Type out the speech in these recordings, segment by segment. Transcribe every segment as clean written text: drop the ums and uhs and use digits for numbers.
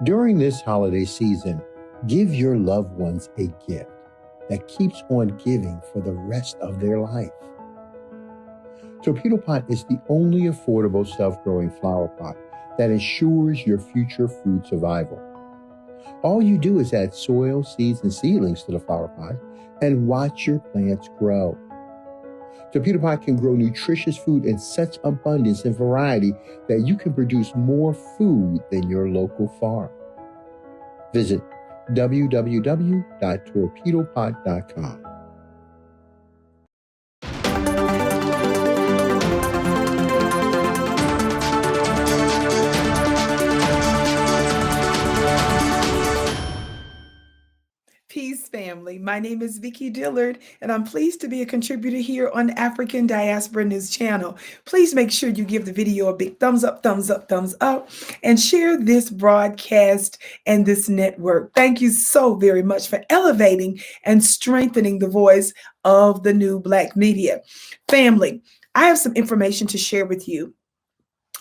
During this holiday season, give your loved ones a gift that keeps on giving for the rest of their life. Torpedo Pot is the only affordable self-growing flower pot that ensures your future food survival. All you do is add soil, seeds, and seedlings to the flower pot and watch your plants grow. Torpedo Pot can grow nutritious food in such abundance and variety that you can produce more food than your local farm. Visit www.torpedopot.com. Peace, family. My name is Vicki Dillard, and I'm pleased to be a contributor here on African Diaspora News Channel. Please make sure you give the video a big thumbs up, and share this broadcast and this network. Thank you so very much for elevating and strengthening the voice of the new Black media. Family, I have some information to share with you.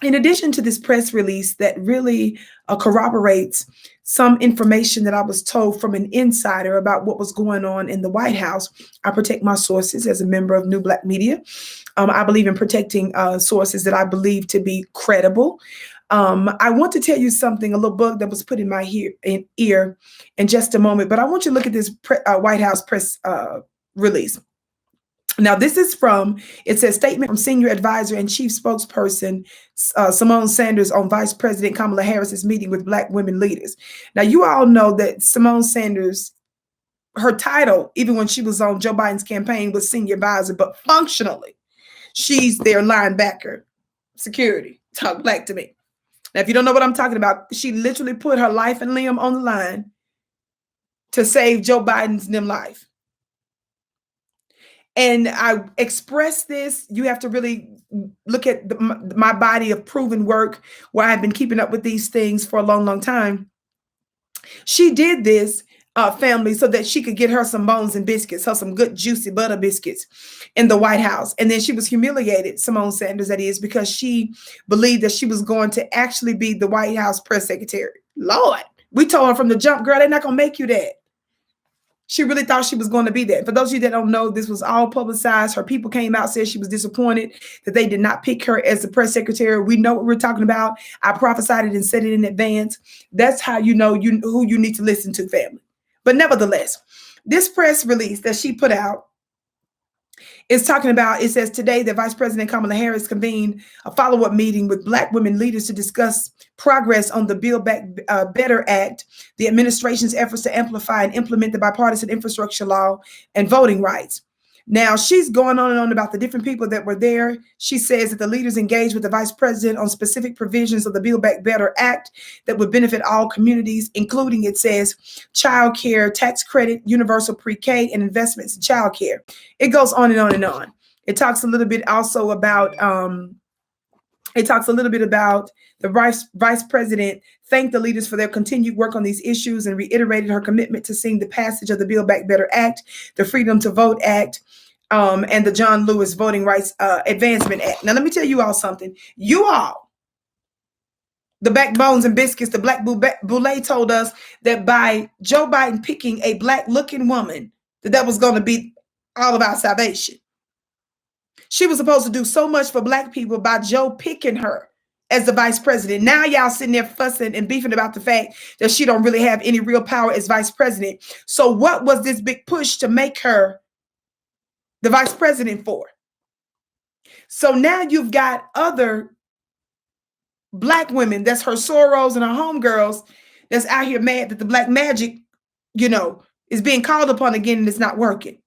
In addition to this press release that really corroborates some information that I was told from an insider about what was going on in the White House, I protect my sources as a member of New Black Media. I believe in protecting sources that I believe to be credible. I want to tell you something, a little bug that was put in my ear in just a moment, but I want you to look at this White House press release. Now, this is it says statement from senior advisor and chief spokesperson Simone Sanders on Vice President Kamala Harris's meeting with Black women leaders. Now, you all know that Simone Sanders, her title, even when she was on Joe Biden's campaign, was senior advisor, but functionally, she's their linebacker security. Talk black to me. Now, if you don't know what I'm talking about, she literally put her life and limb on the line to save Joe Biden's life. And I express this. You have to really look at my body of proven work where I've been keeping up with these things for a long, long time. She did this, family, so that she could get her some bones and biscuits, some good juicy butter biscuits in the White House. And then she was humiliated, Simone Sanders, that is, because she believed that she was going to actually be the White House press secretary. Lord, we told her from the jump, girl, they're not going to make you that. She really thought she was going to be that. For those of you that don't know, this was all publicized. Her people came out, said she was disappointed that they did not pick her as the press secretary. We know what we're talking about. I prophesied it and said it in advance. That's how you know who you need to listen to, family. But nevertheless, this press release that she put out is talking about, it says today that Vice President Kamala Harris convened a follow-up meeting with Black women leaders to discuss progress on the Build Back Better Act, the administration's efforts to amplify and implement the bipartisan infrastructure law and voting rights. Now, she's going on and on about the different people that were there. She says that the leaders engaged with the vice president on specific provisions of the Build Back Better Act that would benefit all communities, including, it says, child care, tax credit, universal pre-K, and investments in child care. It goes on and on and on. It talks a little bit also about, the vice president thanked the leaders for their continued work on these issues and reiterated her commitment to seeing the passage of the Build Back Better Act, the Freedom to Vote Act, and the John Lewis Voting Rights Advancement Act. Now, let me tell you all something. You all, the backbones and biscuits, the Black Boule told us that by Joe Biden picking a Black-looking woman, that was going to be all of our salvation. She was supposed to do so much for Black people by Joe picking her as the vice president. Now y'all sitting there fussing and beefing about the fact that she don't really have any real power as vice president. So what was this big push to make her the vice president for? So now you've got other Black women, that's her Soros and her homegirls, that's out here mad that the Black magic, is being called upon again and it's not working.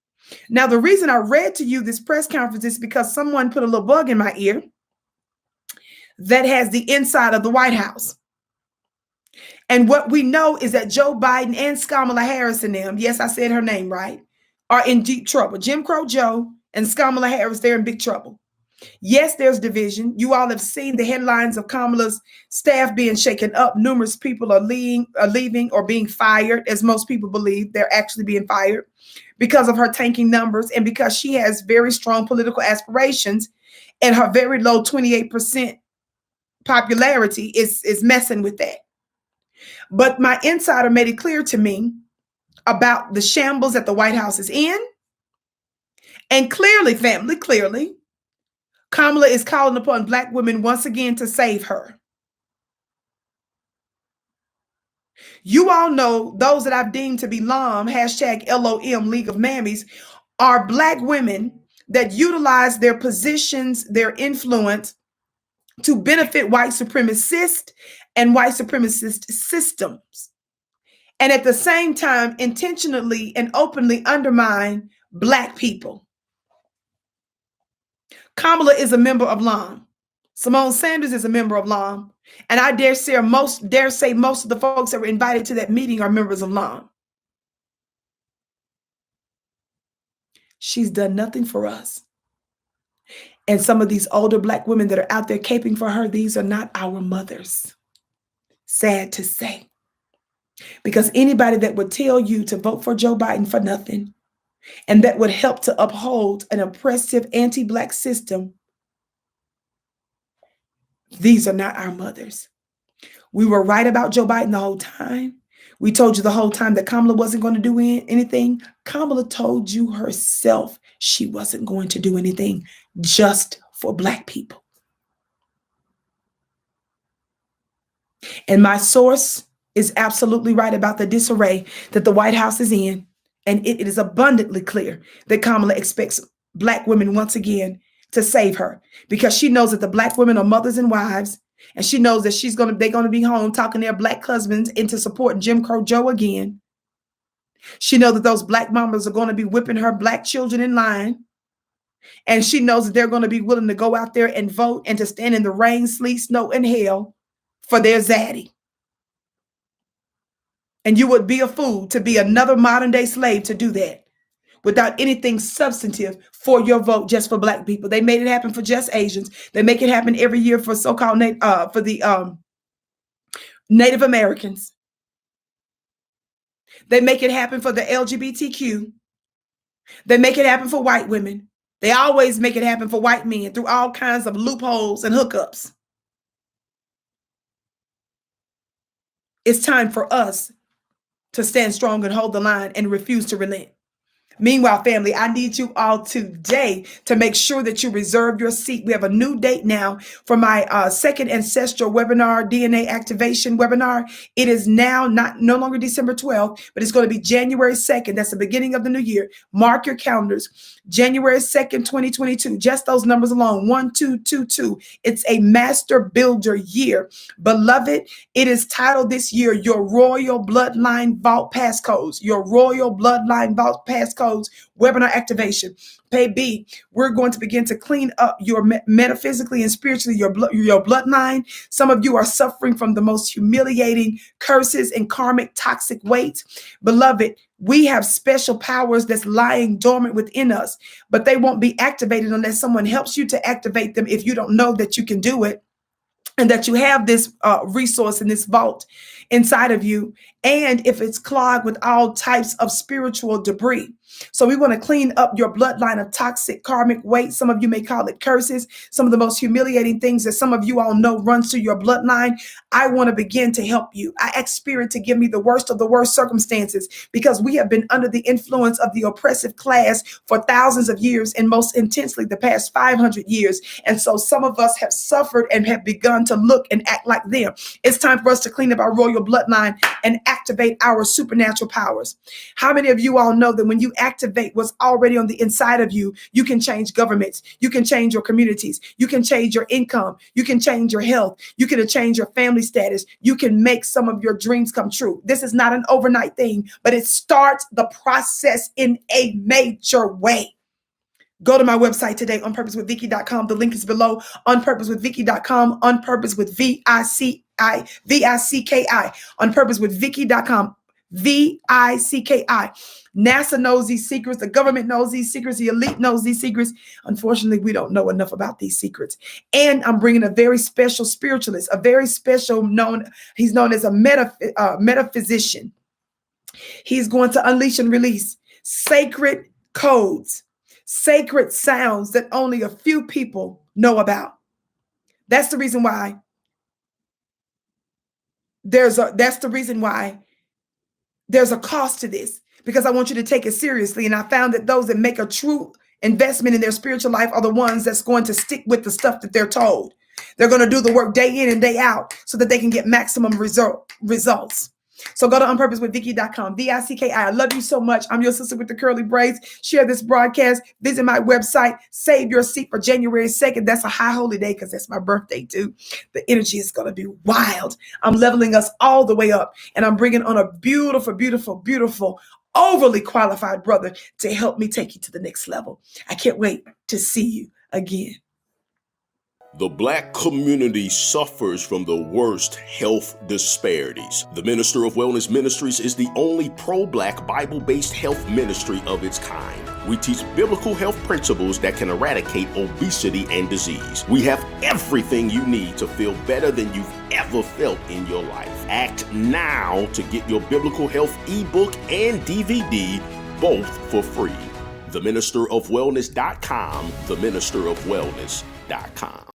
Now, the reason I read to you this press conference is because someone put a little bug in my ear that has the inside of the White House. And what we know is that Joe Biden and Kamala Harris and them, yes, I said her name right, are in deep trouble. Jim Crow Joe and Kamala Harris, they're in big trouble. Yes, there's division. You all have seen the headlines of Kamala's staff being shaken up. Numerous people are leaving or being fired, as most people believe they're actually being fired because of her tanking numbers and because she has very strong political aspirations, and her very low 28% popularity is messing with that. But my insider made it clear to me about the shambles that the White House is in. And clearly, family, clearly, Kamala is calling upon Black women once again to save her. You all know those that I've deemed to be LOM, hashtag LOM, League of Mammies, are Black women that utilize their positions, their influence to benefit white supremacist and white supremacist systems. And at the same time, intentionally and openly undermine Black people. Kamala is a member of LOM. Simone Sanders is a member of LOM. And I dare say most of the folks that were invited to that meeting are members of LOM. She's done nothing for us. And some of these older Black women that are out there caping for her, these are not our mothers. Sad to say. Because anybody that would tell you to vote for Joe Biden for nothing, and that would help to uphold an oppressive anti-Black system, these are not our mothers. We were right about Joe Biden the whole time. We told you the whole time that Kamala wasn't going to do anything. Kamala told you herself she wasn't going to do anything just for Black people. And my source is absolutely right about the disarray that the White House is in. And it is abundantly clear that Kamala expects Black women once again to save her, because she knows that the Black women are mothers and wives. And she knows that they're going to be home talking their Black husbands into supporting Jim Crow Joe again. She knows that those Black mamas are going to be whipping her Black children in line. And she knows that they're going to be willing to go out there and vote and to stand in the rain, sleet, snow, and hail for their zaddy. And you would be a fool to be another modern day slave to do that without anything substantive for your vote just for Black people. They made it happen for just Asians. They make it happen every year for so-called Native Americans. They make it happen for the LGBTQ. They make it happen for white women. They always make it happen for white men through all kinds of loopholes and hookups. It's time for us to stand strong and hold the line and refuse to relent. Meanwhile, family, I need you all today to make sure that you reserve your seat. We have a new date now for my second ancestral webinar, DNA activation webinar. It is now no longer December 12th, but it's going to be January 2nd. That's the beginning of the new year. Mark your calendars. January 2nd, 2022. Just those numbers alone, 1222. It's a master builder year. Beloved, it is titled this year, Your Royal Bloodline Vault Passcodes. Your Royal Bloodline Vault Passcodes webinar activation. Baby, we're going to begin to clean up your metaphysically and spiritually, your bloodline. Some of you are suffering from the most humiliating curses and karmic toxic weight. Beloved, we have special powers that's lying dormant within us, but they won't be activated unless someone helps you to activate them if you don't know that you can do it and that you have this resource in this vault inside of you, and if it's clogged with all types of spiritual debris. So we want to clean up your bloodline of toxic karmic weight. Some of you may call it curses. Some of the most humiliating things that some of you all know runs through your bloodline. I want to begin to help you. I ask Spirit to give me the worst of the worst circumstances, because we have been under the influence of the oppressive class for thousands of years, and most intensely the past 500 years. And so some of us have suffered and have begun to look and act like them. It's time for us to clean up our royal bloodline and activate our supernatural powers. How many of you all know that when you activate what's already on the inside of you, you can change governments, you can change your communities, you can change your income, you can change your health, you can change your family status, you can make some of your dreams come true. This is not an overnight thing, but it starts the process in a major way. Go to my website today, onpurposewithvicki.com. The link is below, onpurposewithvicki.com, onpurposewithvicki, onpurposewithvicki.com, VICKI. NASA knows these secrets. The government knows these secrets. The elite knows these secrets. Unfortunately, we don't know enough about these secrets. And I'm bringing a very special spiritualist, a very special he's known as a metaphysician. He's going to unleash and release sacred codes, sacred sounds that only a few people know about. That's the reason why that's the reason why there's a cost to this, because I want you to take it seriously. And I found that those that make a true investment in their spiritual life are the ones that's going to stick with the stuff that they're told. They're going to do the work day in and day out so that they can get maximum results. So go to onpurposewithvicki.com, VICKI. I love you so much. I'm your sister with the curly braids. Share this broadcast. Visit my website. Save your seat for January 2nd. That's a high holy day because that's my birthday too. The energy is going to be wild. I'm leveling us all the way up, and I'm bringing on a beautiful, beautiful, beautiful, overly qualified brother to help me take you to the next level. I can't wait to see you again. The Black community suffers from the worst health disparities. The Minister of Wellness Ministries is the only pro-Black Bible-based health ministry of its kind. We teach biblical health principles that can eradicate obesity and disease. We have everything you need to feel better than you've ever felt in your life. Act now to get your biblical health ebook and DVD, both for free. TheMinisterofWellness.com, TheMinisterofWellness.com.